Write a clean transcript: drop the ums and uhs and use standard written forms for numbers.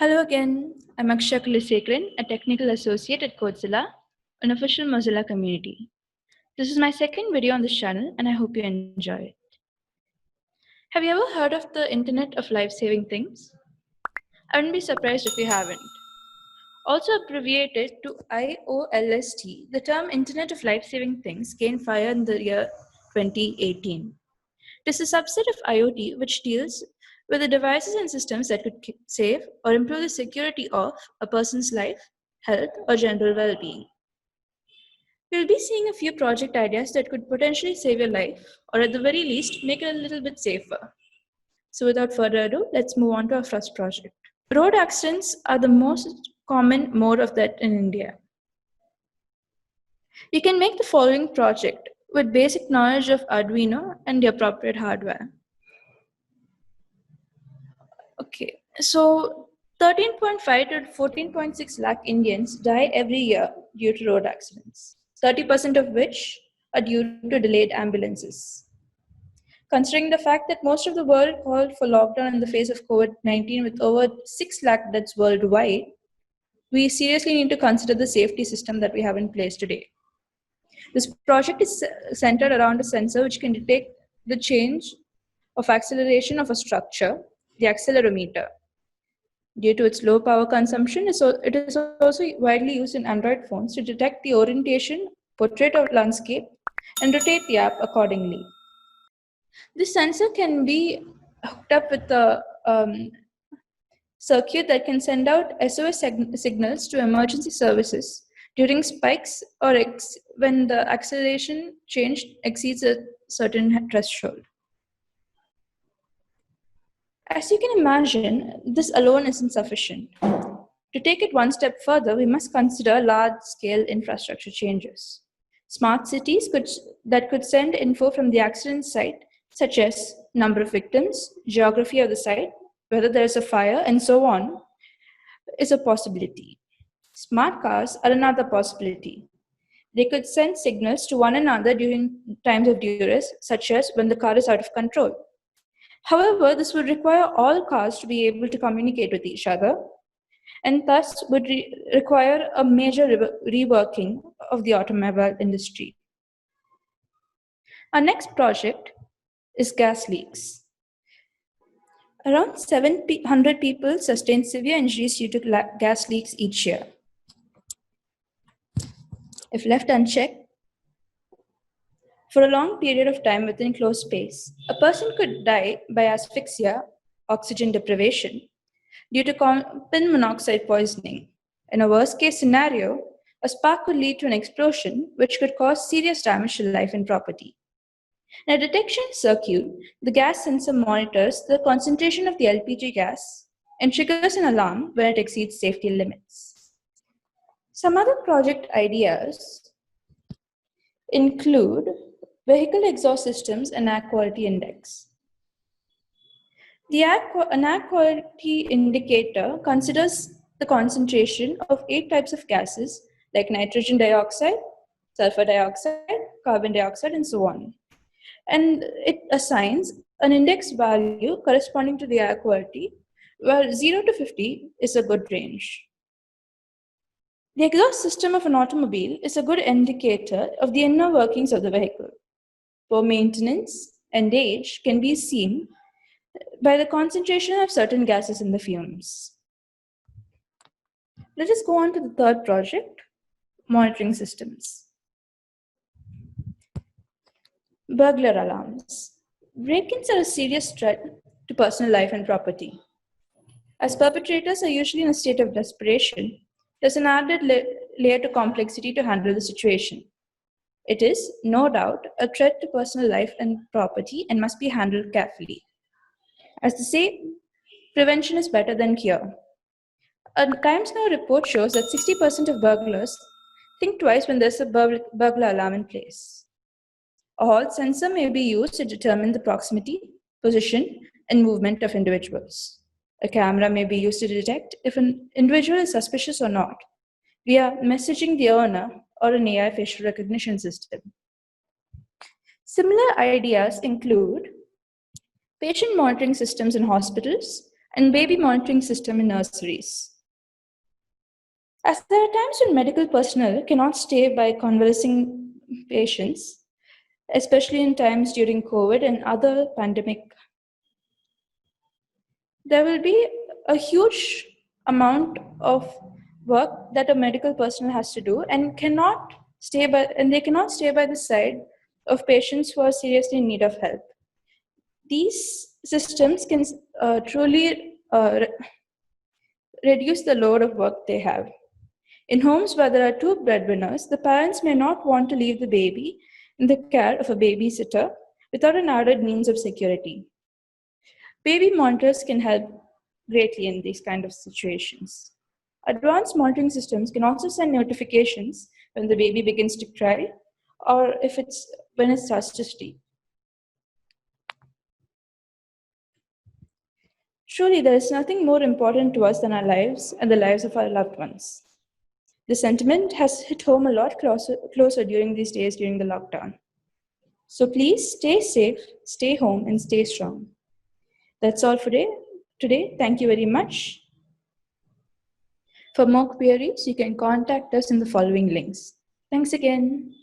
Hello again, I'm Akshaya Kulasekaran, a technical associate at Codezilla, an official Mozilla community. This is my second video on this channel and I hope you enjoy it. Have you ever heard of the Internet of Life-Saving Things? I wouldn't be surprised if you haven't. Also abbreviated to IOLST, the term Internet of Life-Saving Things gained fire in the year 2018. It is a subset of IoT which deals with the devices and systems that could save or improve the security of a person's life, health, or general well-being. We'll be seeing a few project ideas that could potentially save your life, or at the very least, make it a little bit safer. So without further ado, let's move on to our first project. Road accidents are the most common mode of that in India. You can make the following project with basic knowledge of Arduino and the appropriate hardware. Okay, so 13.5 to 14.6 lakh Indians die every year due to road accidents, 30% of which are due to delayed ambulances. Considering the fact that most of the world called for lockdown in the face of COVID-19 with over 6 lakh deaths worldwide, we seriously need to consider the safety system that we have in place today. This project is centered around a sensor which can detect the change of acceleration of a structure, the accelerometer. Due to its low power consumption, it is also widely used in Android phones to detect the orientation, portrait of landscape, and rotate the app accordingly. This sensor can be hooked up with a circuit that can send out SOS signals to emergency services during spikes or when the acceleration change exceeds a certain threshold. As you can imagine, this alone isn't sufficient. To take it one step further, we must consider large-scale infrastructure changes. Smart cities that could send info from the accident site, such as number of victims, geography of the site, whether there's a fire, and so on, is a possibility. Smart cars are another possibility. They could send signals to one another during times of duress, such as when the car is out of control. However, this would require all cars to be able to communicate with each other, and thus would require a major reworking of the automobile industry. Our next project is gas leaks. Around 700 people sustain severe injuries due to gas leaks each year. If left unchecked for a long period of time within closed space, a person could die by asphyxia, oxygen deprivation, due to carbon monoxide poisoning. In a worst-case scenario, a spark could lead to an explosion, which could cause serious damage to life and property. In a detection circuit, the gas sensor monitors the concentration of the LPG gas and triggers an alarm when it exceeds safety limits. Some other project ideas include vehicle exhaust systems and air quality index. An air quality indicator considers the concentration of 8 types of gases like nitrogen dioxide, sulfur dioxide, carbon dioxide, and so on. And it assigns an index value corresponding to the air quality, where 0 to 50 is a good range. The exhaust system of an automobile is a good indicator of the inner workings of the vehicle. Poor maintenance and age can be seen by the concentration of certain gases in the fumes. Let us go on to the third project, monitoring systems. Burglar alarms. Break-ins are a serious threat to personal life and property. As perpetrators are usually in a state of desperation, there's an added layer to complexity to handle the situation. It is, no doubt, a threat to personal life and property and must be handled carefully. As they say, prevention is better than cure. A Times Now report shows that 60% of burglars think twice when there's a burglar alarm in place. A Hall sensor may be used to determine the proximity, position, and movement of individuals. A camera may be used to detect if an individual is suspicious or not, via messaging the owner or an AI facial recognition system. Similar ideas include patient monitoring systems in hospitals and baby monitoring system in nurseries. As there are times when medical personnel cannot stay by convalescing patients, especially in times during COVID and other pandemic, there will be a huge amount of work that a medical personnel has to do and they cannot stay by the side of patients who are seriously in need of help. These systems can truly reduce the load of work they have. In homes where there are two breadwinners, the parents may not want to leave the baby in the care of a babysitter without an added means of security. Baby monitors can help greatly in these kind of situations. Advanced monitoring systems can also send notifications when the baby begins to cry or when it starts to sleep. Truly, there is nothing more important to us than our lives and the lives of our loved ones. The sentiment has hit home a lot closer during these days during the lockdown. So please stay safe, stay home, and stay strong. That's all for today. Thank you very much. For more queries, you can contact us in the following links. Thanks again.